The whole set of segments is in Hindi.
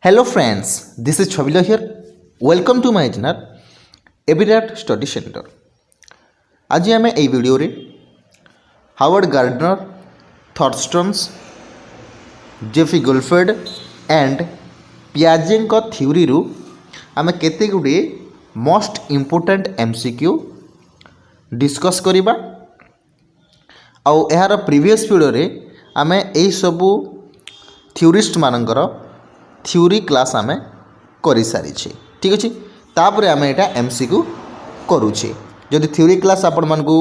Hello friends, this is Chabila here. Welcome to my channel Ebirat Study Center. आज आम ये वीडियो रे Howard gardener, थॉर्स्टन्स, Jeffy गुलफेड and पियाजे theory रु आम केते गुडे मोस्ट इम्पोर्टेंट एमसीक्यू डिस्कस करिबा। आउ यार प्रीवियस वीडियो रे आम यही सबू थ्योरिस्ट मानकर थ्योरी क्लास आम कर सारी। ठीक अच्छे, तापर आम यहाँ एमसीक्यू करुचे। जदि थ्योरी क्लास आपण मानकु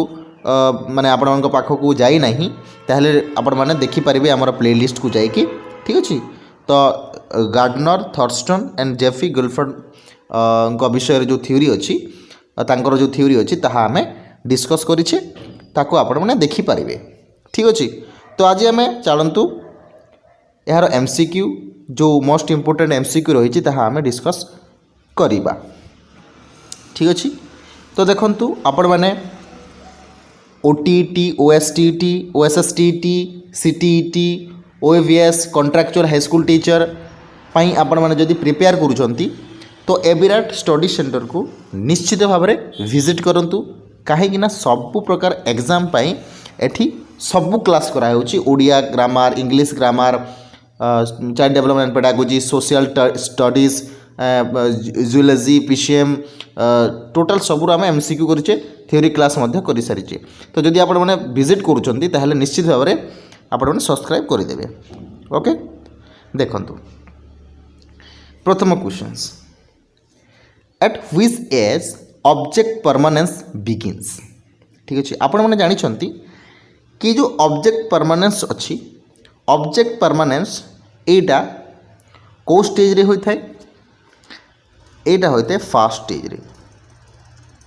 माने आपण मानक पाखकु जाई नाही ताहले आपण माने देखि परिबे हमर प्लेलिस्ट को जाई कि। ठीक अच्छे, तो गार्डनर, थॉर्स्टन एंड जेफी गुलफेड को विषय जो थ्योरी अच्छी तांकर जो थ्योरी अच्छी ताहा आम डिस्कस करिछे, ताको आपण माने देखि परिबे। ठीक अच्छे, तो आज आम चलतु यार एमसीक्यू जो मोस्ट इम्पोर्टेंट एमसीक्यू रही आम डिस्कस करिबा। ठीक अच्छे, तो देखंतु आपण माने OTET, OSTET, OSSTET, CTET, OAVS, contractual high school teacher पई आपण माने जदि प्रिपेयर करूछंती तो एबिराट स्टडी सेंटर को निश्चित भाव में विजिट करंतु। कहीं ना सबु प्रकार एग्जाम पाई एठी सबु क्लास करा होची। Odia grammar, English grammar, child development pedagogy, social studies, zoology, PCM, total सबुर आम एमसीक्यू करिचे, थ्योरी क्लास मध्य कर सारी। तो जदि आपण माने विजिट करूछंती ताहले निश्चित भाव में आपण माने सब्सक्राइब कर देबे। ओके, देखंतु प्रथम questions, at which age object permanence begins. ठीक अच्छे, आपण माने जानि छंती कि जो ऑब्जेक्ट परमानेंस अच्छी, ऑब्जेक्ट परमानेंस एटा को स्टेज रे होई थाए, एटा होते हैं फास्ट स्टेज रे।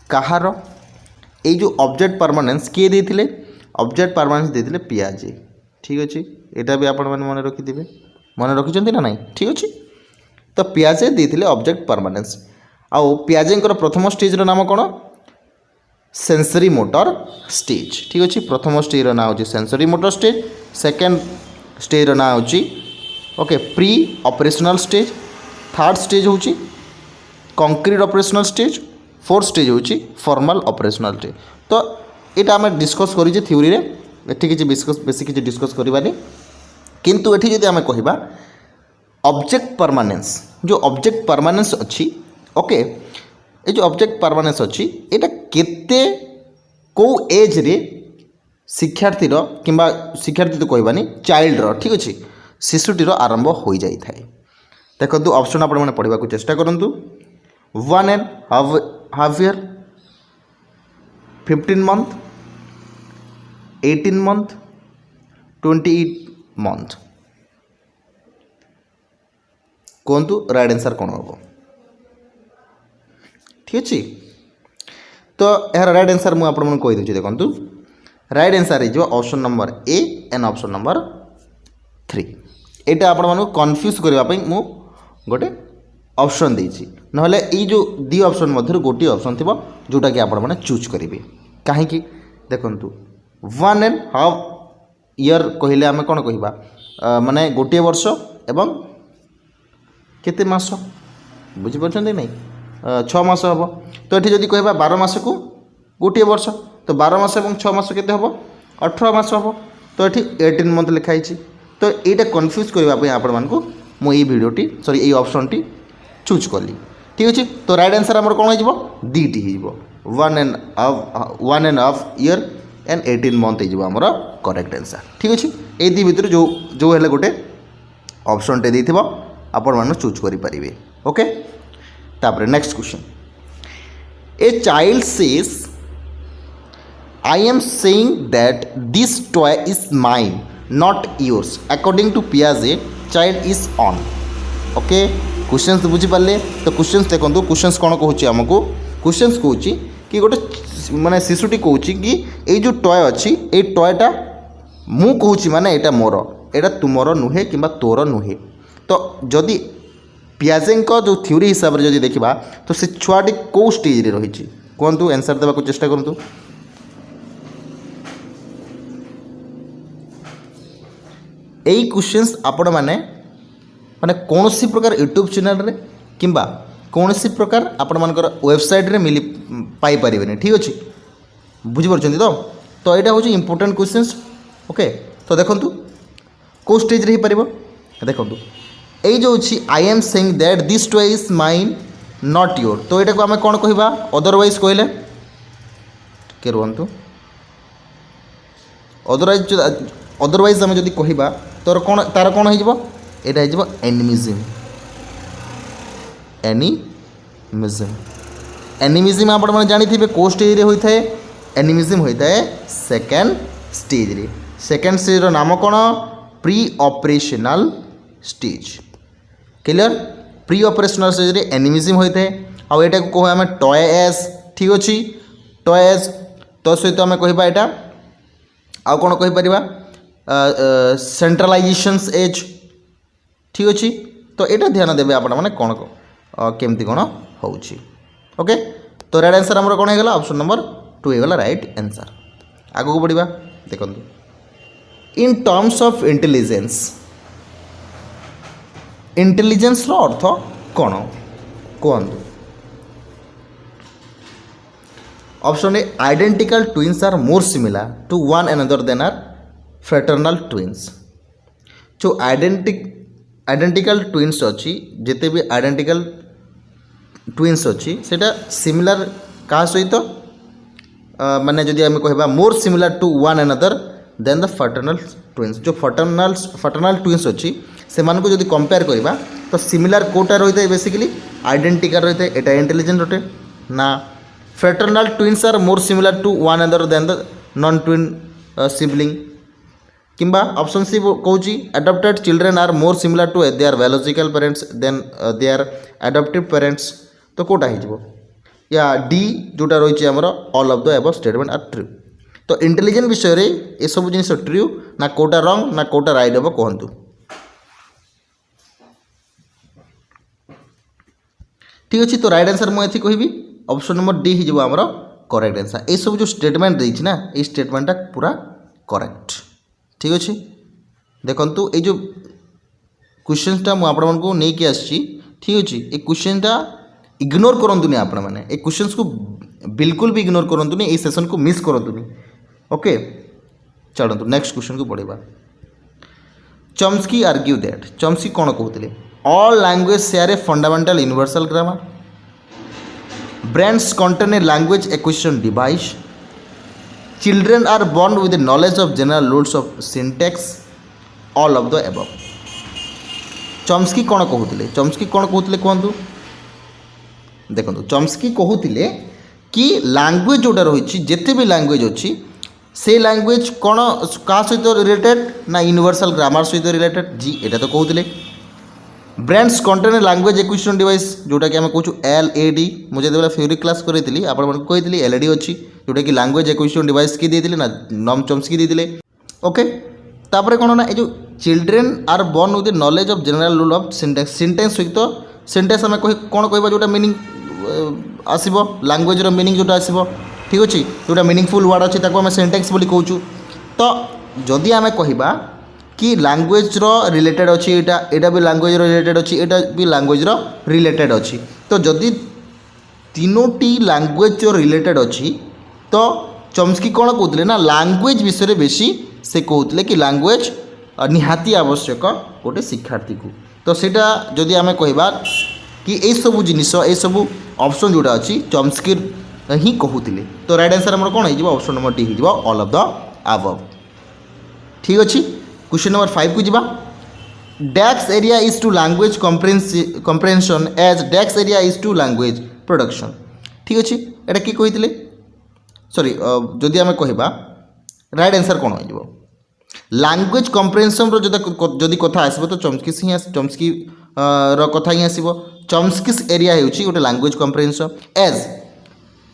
कहार ये जो ऑब्जेक्ट परमानेंस किए देथिले, ऑब्जेक्ट परमानेंस देथिले पियाजे। ठीक अच्छे, एटा भी आपण माने मन रखिथिबे, मन रखिचंती ना नहीं। ठीक अच्छे, तो पियाजे देथिले ऑब्जेक्ट परमानेंस। आउ पियाजेंकर प्रथम स्टेज रो नाम कोन? Sensory motor stage. ठीक अच्छे, प्रथम स्टेज रो नाम होची sensory motor stage. Second stage रो नाम होची okay pre operational stage. Third stage होची concrete operational stage. Fourth stage होची फॉर्मल ऑपरेशनल स्टेज। तो ये आम डिस्कस करिजे थ्योरी रे, एठी किछि बेसी किछि डिस्कस करबानी। किंतु एठी जदि आम कहिबा ऑब्जेक्ट परमानेंस, जो ऑब्जेक्ट परमानेंस अच्छी, ओके ये जो ऑब्जेक्ट परमानेंस अच्छी एटा केते को एज रे शिक्षार्थी किंबा शिक्षार्थी तो कहबानी चाइल्ड रो, ठीक अच्छे, शिशुटीर आरंभ हो जाई थाए। देखो ऑप्शन आपण माने पढ़ा चेष्टा करंतु। 1.5 year, 15 month, 18 month, 28 month। कहतु राइट आंसर कौन हम? ठीक अच्छे, तो यार राइट आंसर मुझे आपको कहीदे। देखो राइट आंसर हो option number A and option number 3। यहाँ आपण कन्फ्यूज करने मु गोटे ऑप्शन देछि, नहले ई जो दी ऑप्शन मध्य गोटे ऑप्शन थी जोटा कि आपण चूज करेंगे। कहीं देखु 1.5 year कहले आम कौन कह माने गोटे वर्ष एवं केते मास बुझीपार नहीं, 6 मास हम। तो ये जदि कह 12 मास को गोटे वर्ष, तो 12 मास और 6 मास केते हम? 18 मास हम। तो ये 18 month लिखाई। तो यहाँ कन्फ्यूज करने आपण मानक मुझे भिडटी सॉरी ये ऑप्शन टी चूज कली। ठीक अच्छे, तो राइट आंसर आमर कौन हो? दीटी हो 1.5 year and 18 month Homer correct answer. ठीक अच्छे, ये दी भितर जो जो है गोटे ऑप्शन टे देथिबो आपण माने चूज करि परिबे। ओके, तापर next question, a child says I am saying that this toy is mine not yours according to पियाजे child is on. Okay, questions बुझीपारे? तो क्वेश्चंस देखो, क्वेश्चंस कौन कहूँ आमको? क्वेश्चंस कहूँ कि गोटे माने शिशुटी कहूँ कि ये जो टॉय अच्छी, ये टॉयटा मु कहूँ माने एटा मोर, एटा तुमर नुहे कि तोर नुहे। तो जदि पियाजे जो थ्योरी हिसाब से जदि देखा तो से छुआटी कौ स्टेज रे रही? कहतु आंसर देवाक चेष्टा करूँ। यही क्वेश्चंस आपण माने माने कौन सी प्रकार यूट्यूब चैनल रे किंबा कौन सी प्रकार आपण मानकर वेबसाइट रे मिली पाई परिबेनी ठीक अछि बुझि परछन्ती तो एटा होची इंपोर्टेंट क्वेश्चंस ओके तो देखंतु को स्टेज रे ही परिबो देखंतु ए जो अछि आई am saying that this toy is mine not your तो एटा को हमें कोन कहबा अदरवाइज कहले के रहंतु अदरवाइज आम जदि कहबा तोर कौन तार कौन हो एटा हो एनिमिज्म एनिमिज्म आपण मैंने जानी को स्टेज रे होता है एनिमिज्म होता है सेकेंड स्टेज रे सेकेंड स्टेज रो नाम कौन pre operational stage clear pre operational stage रे एनिमिज्म होता है आउ एटा को कह हमें टॉयज ठीक अच्छे टॉयज तो सहित आम कहबा एटा आउ कौन कहीपर सेंट्रलाइजेशंस एज ठीक अच्छे तो यहाँ ध्यान देवे आपण मैंने कौन केमती कौन हो ओके तो राइट आंसर आमर कौन होगा ऑप्शन नंबर 2 होगा राइट आंसर आगे को बढ़िया देखो in terms of intelligence intelligence रो अर्थ कौन कहतु option A identical twins are more similar to one another than are fraternal twins जो आइडेंटिकल ट्विन्स अच्छी जिते भी आइडेंटिकल ट्विन्स अच्छी सेटा सिमिलर क्या सहित माने जदि आम कहबा मोर similar to one another than the fraternal twins जो फ्रेटर्नल ट्विन्स अच्छी से मानको जदि कंपेयर करबा तो सिमिलर कोटा रही है बेसिकली आइडेंटिकल रही है एटा इंटेलिजेंट रटे ना fraternal twins are more similar to one another than the non twin sibling किंबा ऑप्शन सी कौच adopted children are more similar to their biological parents than their adoptive parents तो कोटा हो या डी जोटा रही है all of the above statement are true तो इंटेलिजेंट विषय रे ये सब जिन ट्रू ना कोटा रंग ना कोटा राइट हम कहतु ठीक अच्छे तो राइट आंसर मुझे कहबी ऑप्शन नंबर डी हो आमर करेक्ट आंसर ये सब जो स्टेटमेंट देछि ना ये स्टेटमेंटा पूरा करेक्ट ठीक अच्छे देखंतु ये जो क्वेश्चनटा मुझे नहीं कि आसी ठीक अच्छे ये क्वेश्चनटा इग्नोर करंतुनी आपण मैंने ये क्वेश्चंस को बिल्कुल भी इग्नोर करंतुनी ये सेशन को मिस करंतुनी ओके चलतु नेक्स्ट क्वेश्चन को पढ़ा चॉम्स्की आर्ग्यू दैट चॉम्स्की कौन कहते all language share a fundamental universal grammar brains contain a language acquisition device children are born with the knowledge of general rules of syntax all of the above Chomsky कौन कहते चॉम्स्की कौन कहते कहतु देखो चॉम्स्की कहते कि लैंग्वेज जोटा रही जिते भी लैंग्वेज अच्छी से लैंग्वेज कौन क्या सहित रिलेटेड ना यूनिवर्सल ग्रामर सहित रिलेटेड जी एटा तो कहते brains contain language acquisition device जोटा कि आम कहूँ LAD मुझे जो थ्योरी क्लास करी आपड़ी LAD अच्छी जोटा कि लैंग्वेज एक्विजिशन डिवाइस किए देते ना नॉम चॉम्स्की देते ओके तापर कौन ना ये children are born with the knowledge of general rule of syntax syntax सहित सिंटेक्स आम कौन कह जोटा मीनिंग आसो लैंग्वेज मीनिंग जोटा आसो ठीक अच्छे जोटा मीनिंगफुल वर्ड अच्छे आम सिंटेक्स बोली कहूँ तो जदि आम कहबा कि लैंग्वेज रिलेटेड अच्छी एटा भी लैंग्वेज रिलेटेड अच्छी एटा भी लैंग्वेज रिलेटेड अच्छी तो जदि तीनोटी लैंग्वेज रिलेटेड अच्छी तो चॉम्स्की कौन कहते ना लैंग्वेज विषय बेसी से कहते कि लैंग्वेज निहाती आवश्यक गोटे शिक्षार्थी को तो सेटा जदि आम कहबा कि ये सब जिनिस ये सब ऑप्शन जोटा अच्छी चॉम्स्की ही कहते तो राइट आंसर आम कौन हो ऑप्शन नंबर डी हो ऑल ऑफ द अबव ठीक अच्छे क्वेश्चन नंबर 5 को जीवा X area is to language comprehension as X area is to language production ठीक अच्छे एटा कि कही सॉरी जदि आम कहबा राइट आंसर कौन हो लैंग्वेज कम्प्रेhension जदि कथा आसब तो चॉम्स्की कथा ही आसब चॉम्स्कीज एरिया होची गोटे language comprehension as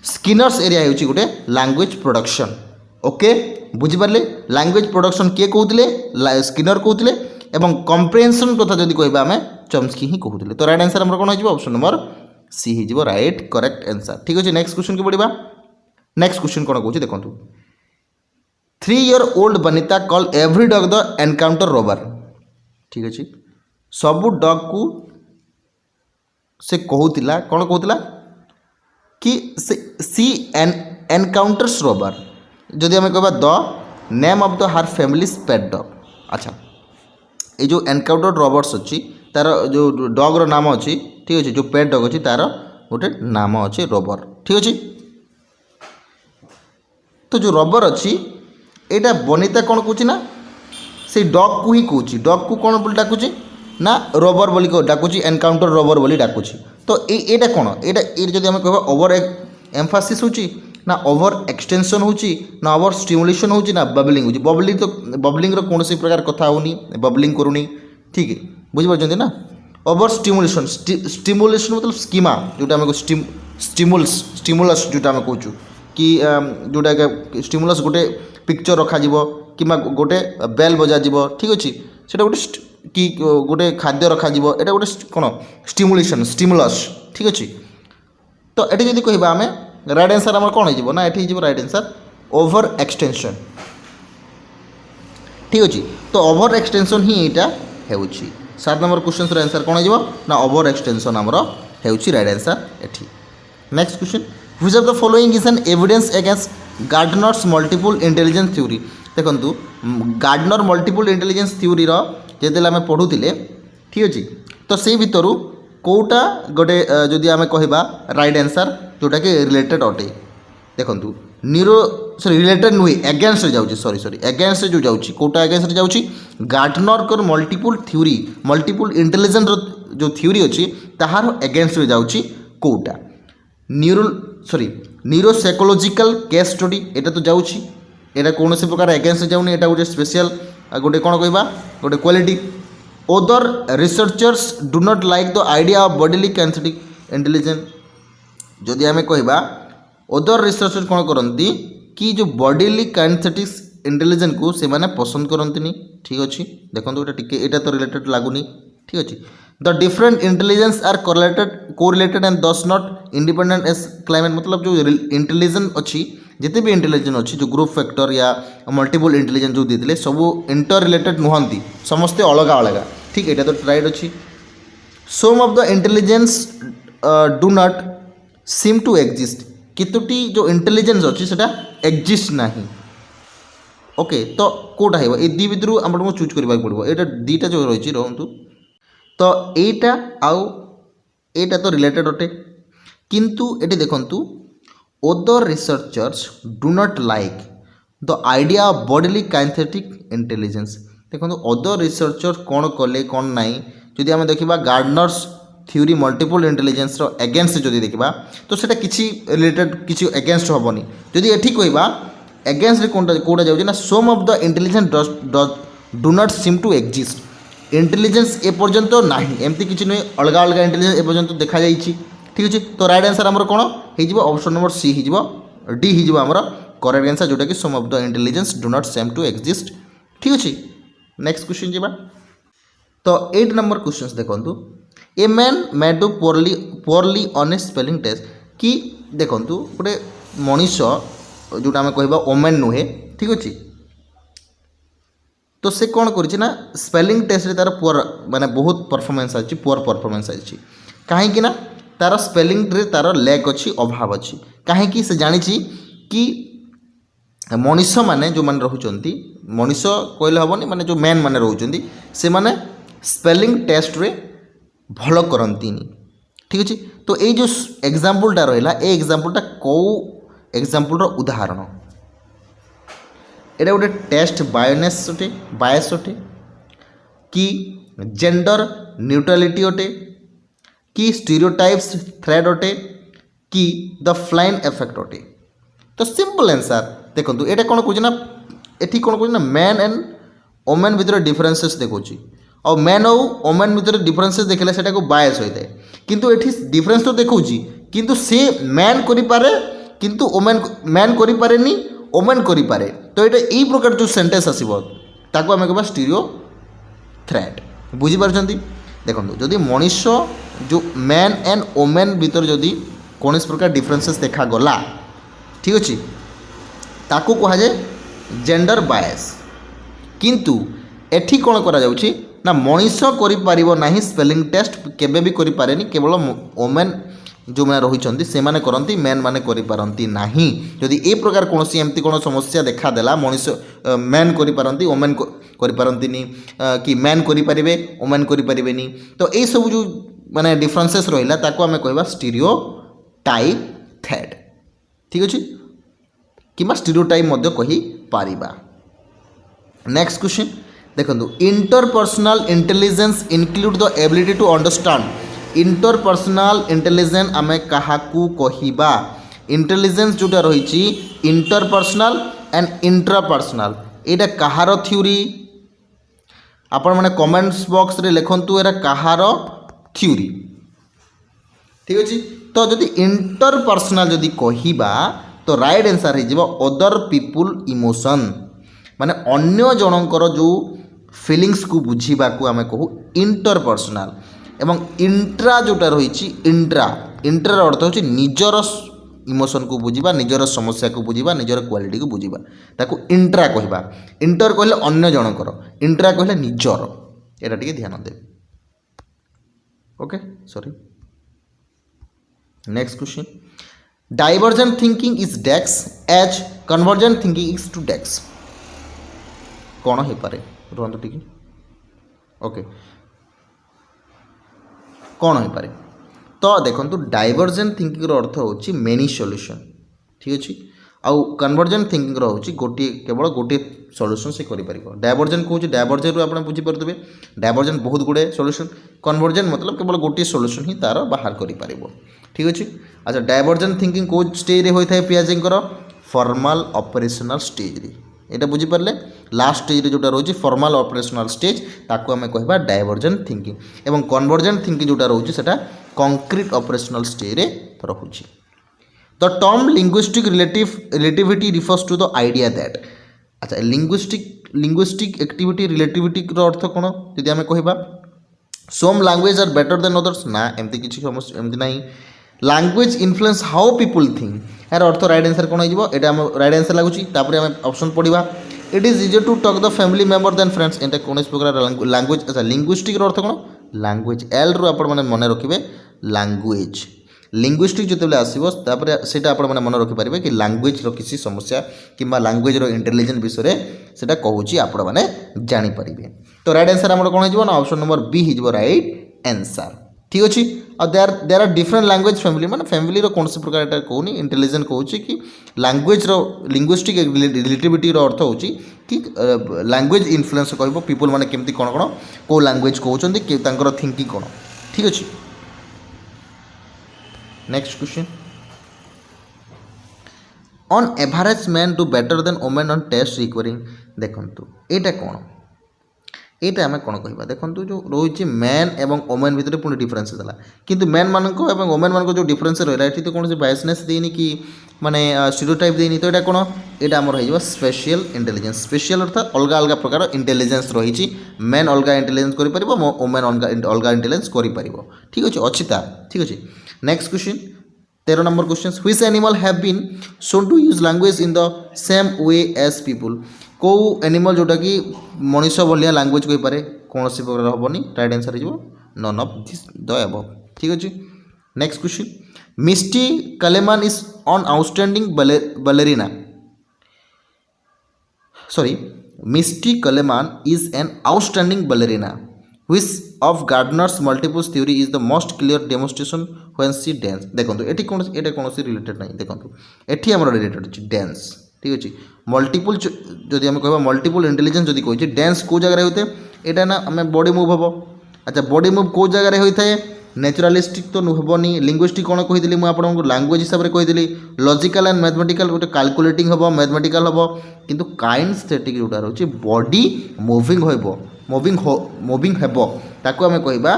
Skinner's area होची गोटे लैंग्वेज प्रोडक्शन ओके बुझिपारे लैंग्वेज प्रोडक्शन किए कहते स्किनर कहते एवं कम्प्रेhension कथा जदि कहबा आम चॉम्स्की ही कहते तो राइट आंसर हमर कोन हो ऑप्शन नंबर सी हो राइट करेक्ट आंसर ठीक अच्छे नेक्स्ट क्वेश्चन को पढ़ा नेक्स्ट क्वेश्चन कौन कहूँ देखो 3 year old Banita call every dog the encounter Rober ठीक अच्छे सबू डग को से कहूला कौन कहूला कि सी एनकाउंटर्स रबर जदि आम कह the name of the her family pet dog. अच्छा ये जो एनकाउंटर रबर्स अच्छी तार जो डग्र नाम अच्छी ठीक अच्छे जो पेट डग अच्छी तार गोटे नाम अच्छे रबर ठीक अच्छे। तो जो रबर अच्छी एटा बनिता कौन कौच ना से डग को ही कौच डग को कौन बोली डाकुची ना रबर बोली डाकुची एनकाउंटर रबर बोली डाकुची। तो एटा कौन एटा जदि आम कह ओवर एम्फासिस होची ना ओवर एक्सटेंशन होची ना ओवर स्टिमुलेशन होची ना बबलिंग होची। बबलिंग तो बबलिंग रो कौन सी प्रकार कथा होनी बबलिंग करूनी ठीक है बुझी पार्छन्ती ना। ओवर स्टिमुलेशन स्टिमुलेशन मतलब स्कीमा जोटा आम स्टिमुलस जोटा आम कहूँ कि जोटा स्टिमुलस गोटे पिक्चर रखा कि गोटे बेल बजा ठीक अच्छे से गोटे कि गोटे खाद्य रखा एटा गोटे कौन स्टिमुलेशन स्टिमुलस ठीक अच्छे। तो ये जब कह आम राइट आंसर आम कौन हो ना ये राइट आंसर ओवर एक्सटेंशन ठीक अच्छे। तो ओवर एक्सटेंशन ही यहाँ हो 7 नंबर क्वेश्चन आंसर कौन हो ना ओवर एक्सटेंशन आमर हो राइट आंसर एठी। Next question which of the following is an evidence against Gardner's multiple intelligence theory. देखो गार्डनर मल्टीपल इंटेलिजेंस थ्योरी जो आम पढ़ुले ठीक अच्छे। तो से भितर कौटा गोटे जदि आम कह राइट आंसर जोटा कि रिलेटेड अटे देखो न्यूरो सॉरी रिलेटेड नुहे एगेन्स्ट जाऊँगी सॉरी एगेन्स्ट जो जाऊँगी कौटा एगेन्स्ट जाऊँगी गार्डनर कर मल्टीपल थ्योरी मल्टीपल इंटेलिजेंस जो थ्योरी अच्छी ताहार एगेन्स्ट जाऊँगी कौटा न्यूरोसाइकोलॉजिकल केस स्टडी एटा तो जाऊँगी एटा कौन से प्रकार एगेन्स्ट जाऊनी एटा गोटे स्पेशल गोटे कौन कह गोटे quality. Other researchers do not like the idea of bodily kinaesthetic intelligence जदि आम कह अदर रिसर्चर कौन करती कि जो बॉडीली काइनेस्थेटिक्स इंटेलिजेंस को से माने पसंद करती ठीक अच्छे। देखो यहाँ तो रिलेटेड लगुनि ठीक अच्छे। The different intelligence are correlated and thus not independent as claimed मतलब जो इंटेलिजेंस अच्छी जिते भी इंटेलिजेंस अच्छी जो ग्रुप फैक्टर या मल्टीपल इंटेलिजेंस जो देते सब इंटर रिलेटेड नुहंती समस्ते अलग अलग ठीक यहाँ तो राइट अच्छी। Some of the intelligence do not seem to exist कितुटी जो इंटेलिजेंस अच्छी से एक्जिस्ट ना ओके। तो कौटा है ये दी भितर आमको चूज करने पड़ो ये दीटा जो रही रोहतु। तो यहाँ तो रिलेटेड अटे किंतु ये देखंतु other researchers do not like the idea of bodily kinaesthetic intelligence. देखो अदर रिसर्चर कौन कले कौन नाई जदि आम देखा Gardner's theory multiple intelligence against जदि देखा तो सेटा किसी रिलेटेड किसी एगेन्स्ट हेनी जदि ये कहवा एगेन्स्ट कौटा जाऊँ ना some of the intelligence do not seem to exist intelligence एपर्यंत ना एमती किसी नुहे अलग अलग इंटेलिजेंस एपर्यंत देखा जाइए ठीक अच्छे। तो राइट आंसर आमर कौन हो ऑप्शन नंबर सी हो डी हो आमर करेक्ट आंसर जोटा कि some of the intelligence do not seem to exist ठीक अच्छे। नेक्स्ट क्वेश्चन जावा। तो 8 नंबर क्वेश्चन देखो a man may do poorly on a spelling test कि देखो गोटे मनीष जोटा आम कह ओमेन नुहे ठीक अच्छे। तो से कौन कर स्पेलिंग टेस्ट तार पुअर माने बहुत परफॉर्मेंस अच्छी पुअर परफॉर्मेंस अच्छी कहीं ना तार स्पेलिंग रे तार लैक अच्छी अभाव अच्छी कहीं से जानी कि मनीष माने जो माने रहउचंती मनीष कहले हेनी माने जो मैन माने रहउचंती से माने स्पेलिंग टेस्ट रे भल करंतीनी ठीक अच्छे। तो ये जो एग्जाम्पलटा रहा ये एग्जाम्पलटा कौ एग्जाम्पल उदाहरण एटा गोटे टेस्ट बायस अटे कि जेंडर न्यूट्रालिटी अटे कि स्टीरियोटाइप्स थ्रेड अटे कि द फ्लाइन इफेक्ट अटे। तो सिंपल आंसर देखो ये कौन कहना ये कौन कहना मैन एंड ओमेन भितर डिफरेन्सेस देखो और मैन और ओमेन भितर डिफरेन्सेस देखले से बायस होता है किंतु ये डिफरेन्स तो देखो किंतु से मैन करें किंतु ओमेन मैन करें ओमेन करें। तो ये यही प्रकार जो सेंटेंस आसो ताको आम कह स्टीरियो थ्रेड बुझीपार देखो जदि मनीष जो मैन एंड ओमेन भितर जदि कौन प्रकार डिफरेन्सेस देखा गला ठीक अच्छे ताको कह जाए जेंडर बायस किंतु एठी कौन करा जाउछि ना मनीष कर स्पेलिंग टेस्ट केबे भी करि पारेनी केवल ओमेन जो मैंने रही से मैंने करती मेन मैंने करती ना जदि ए प्रकार कौन एमती कौन समस्या देखादेला मनीष मेन करती ओमेन करपारती कि मेन करें ओमेन करें तो ये सब जो माने डिफरेन्सेस रहा ताको आम कह स्टीरियोटाइप थेड ठीक अच्छे कि स्टीरियोटाइप कही पारिबा। नेक्स्ट क्वेश्चन देखो interpersonal intelligence include the ability to understand interpersonal intelligence आम क्या कहवा इंटेलिजेंस जोटा रही इंटरपर्सनल एंड इंट्रापर्सनल यहाँ कहार थ्योरी आपण मैंने कमेंट्स बॉक्स रे लिखंतु एरा कहार थ्योरी ठीक अच्छे तो जदि इंटरपर्सनल जदि कहवा तो राइट आंसर हो अदर पीपुल इमोशन माने अन्य जनकर जो फिलिंग्स को बुझीबा को आम कहू इंटरपर्सनल एवं इंट्रा जोटा रही इंट्रार अर्थ हो निजर इमोशन को बुझीबा निजर समस्या को बुझीबा निजर क्वालिटी को बुझीबा ताको इंट्रा कहबा इंटर कहले अन्य जनकर इंट्रा कहले निजर एटा टिके ध्यान दे okay sorry. Next question divergent thinking is X as convergent thinking is to X कौन हो पारे रुहतु टिके ओके कौन हो पारे तो देखो डाइवर्जेंट थिंकिंग अर्थ हो मेनी सॉल्यूशन ठीक अच्छे आउ कन्वर्जेंट थिंकिंग हूँ गोटे केवल गोटे सॉल्यूशन से कर डाइवर्जेंट कहूँ डाइवर्जेंट आप बुझीपारे डाइवर्जेंट बहुत गुड़े सॉल्यूशन कन्वर्जेंट मतलब केवल गोटे सॉल्यूशन ही तार बाहर कर ठीक अच्छे। अच्छा डाइवर्जेंट थिंकिंग कौ स्टेज होता है पियाजींकर फॉर्मल ऑपरेशनल स्टेज रे यहाँ बुझीपारे लास्ट स्टेज जोटा रोचे फॉर्मल ऑपरेशनल स्टेज ताको आम कहवा डाइवर्जेंट थिंकिंग एवं कन्वर्जेंट थिंकिंग जोटा रोचे सेटा कंक्रीट ऑपरेशनल स्टेज रे रखुची। The term linguistic relativity refers to the idea that अच्छा लिंग्विस्टिक एक्टिविटी रिलेटिविटी अर्थ कौन जदि आम कहवा some language are better than others ना एमती किसी समस्या एमती ना language influence how people think यार अर्थ राइट आंसर कौन हो राइट आंसर लगुच ऑप्शन पढ़ा it is easier to talk the family member then friends and कौन प्रकार लैंग्वेज अच्छा लिंग्विस्टिक अर्थ कौन लैंग्वेज एल रु आप मन रखिए लैंग्वेज लिंग्विस्टिक जो आसो से मन रखिपारे कि लैंग्वेज किसी समस्या कि लैंग्वेज इंटेलिजेंस विषय से कहूँ आप जानीपारे तो राइट आंसर आम कौन हो ऑप्शन नंबर बी हो राइट आंसर ठीक अच्छे और there are different language family माने फैमिली कौन से प्रकार एटा कहूनी इंटेलिजेंट कहूँ कि लैंग्वेज लिंग्विस्टिक रिलेटिविटी अर्थ हो कि लैंग्वेज इन्फ्लुएंस कह पीपल माने केमती कौन कौन कौ लैंग्वेज कहते थिंकिंग कौन ठीक अच्छे। Next question on average men do better than women on test requiring देखंतु एटा कौन ये आम कौन कह देखो जो रोचे मैन एवं वोमेन भितर पुणी डिफरेन्स है किंतु मैन मानक एवं वोमेन मानक जो डिफरेन्स रहा है तो कौन बायसनेस देनी कि माने स्टीरियोटाइप देनी तो यहाँ कौन यहाँ आमर हो स्पेशल इंटेलिजेंस स्पेशल अर्थात अलग अलग प्रकार इंटेलिजेंस रही मैन अलग इंटेलिजेंस कर वोमेन अलग इंटेलिजेंस कर ठीक अच्छे तार ठीक अच्छे। Next question 13 number question which animal have been shown to use language in the same way as people कौ एनिमल जोटा कि मनुष्य भाया लैंग्वेज कही पारे कौन सी प्रकार हेनी राइट आंसर हो none of this the above ठीक अच्छे। Next question Misty Coleman is on outstanding ballerina sorry Misty Coleman is an outstanding ballerina which of Gardner's multiples theory is the most clear demonstration when she dance देखो ये कौन रिलेटेड नहीं देखो ये आम रिलेटेड अच्छे डांस ठीक अच्छे मल्टीपल जदि आम कह मल्टीपल इंटेलिजेंस जदि कही डांस कौ जगह होते यहाँ ना आम बॉडी मूव हम अच्छा बॉडी मूव कौ जगह होता है नेचुरालिस्टिक तो हेनी लिंग्विस्टिक कौन कही मुझे लैंग्वेज हिसाब से कही लॉजिकल एंड मैथमेटिकल गोटे कैलकुलेटिंग हम मैथमेटिकल हम किंतु काइनेस्थेटिक जोटा रही बॉडी मूविंग मूविंग हेब ताको आम कह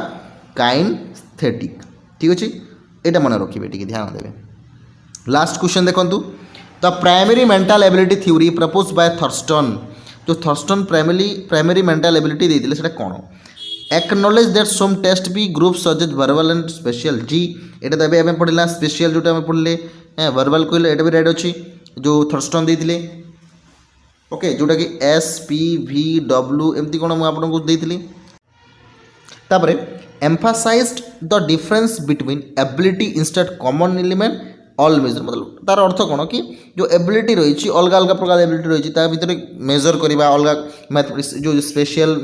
काइनेस्थेटिक ठीक अच्छे यहाँ मन रखिए टी ध्यान देवे। लास्ट क्वेश्चन देखूँ the primary mental ability theory propose by Thurstone जो थर्स्टन प्राइमरी मेंटल एबिलिटी देते हैं कौन acknowledge that some test be group suggest verbal and special जी यहाँ तो ये पढ़ला स्पेशल जोटा आम पढ़ले वर्बल कहले ये भी राइट अच्छी जो थर्स्टन देते ओके जोटा कि एस पी भी डब्ल्यू एमती कौन मुझे आपको देती तापर emphasized the difference between ability instead common element all major मतलब तार अर्थ कौन कि जो एबिलिटी रही अलग अलग प्रकार एबिलिटी रही भितर मेजर करवा अलग जो स्पेशल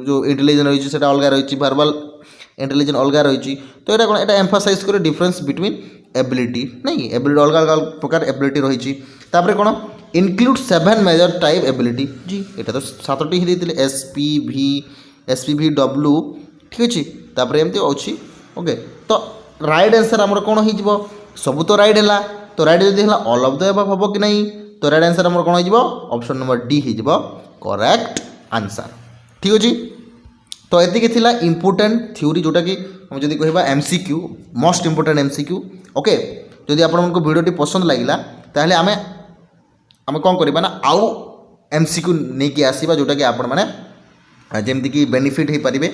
जो इंटेलिजेंस रही है अलग रही वर्बल इंटेलिजेंस अलग रही तो यहाँ कौन यहाँ एम्फासाइज करे डिफरेंस बिटवीन एबिलिटी नहीं एबिलिटी अलग अलग प्रकार एबिलिटी रही कौन इनक्लूड 7 मेजर टाइप एबिलिटी जी यहाँ तो 7टी ही देते एसपीवी डब्ल्यू ठीक अच्छे तापर एमती अच्छी ओके तो राइट आंसर आमर कौन हो सबू तो राइट है तो राइट जब है ऑल ऑफ द अबव हम कि नहीं तो राइट आंसर आमर कौन हो ऑप्शन नंबर डी हो करेक्ट आंसर ठीक अच्छे तो ये थिला इंपोर्टेंट थ्योरी जोटा कि हम जब कह MCQ most important MCQ okay जदि आपको वीडियोटी पसंद लगिला ताहले आमे कौन करबा ना आउ एमसीक्यू नहीं कि आसीबा जोटा कि आपण माने जेमती कि बेनिफिट हो पारे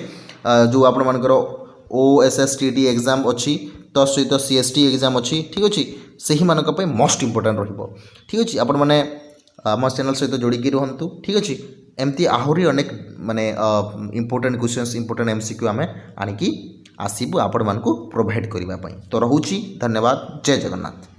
जो आपण मानकर OSSTT एग्जाम अच्छी तो सहित CST एग्जाम अच्छी ठीक अच्छे से ही मानक मोस्ट इंपोर्टेंट रहिबो ठीक अच्छे आपण माने आम चैनल सहित जोड़िकी रुहतु ठीक अच्छे एमती आहरी अनेक माने इंपोर्टेंट क्वेश्चंस इंपोर्टेंट एमसीक्यू आमे आनिकी आसीबु आपण मानकु प्रोवाइड करबा पई तो रहूची धन्यवाद जय जगन्नाथ।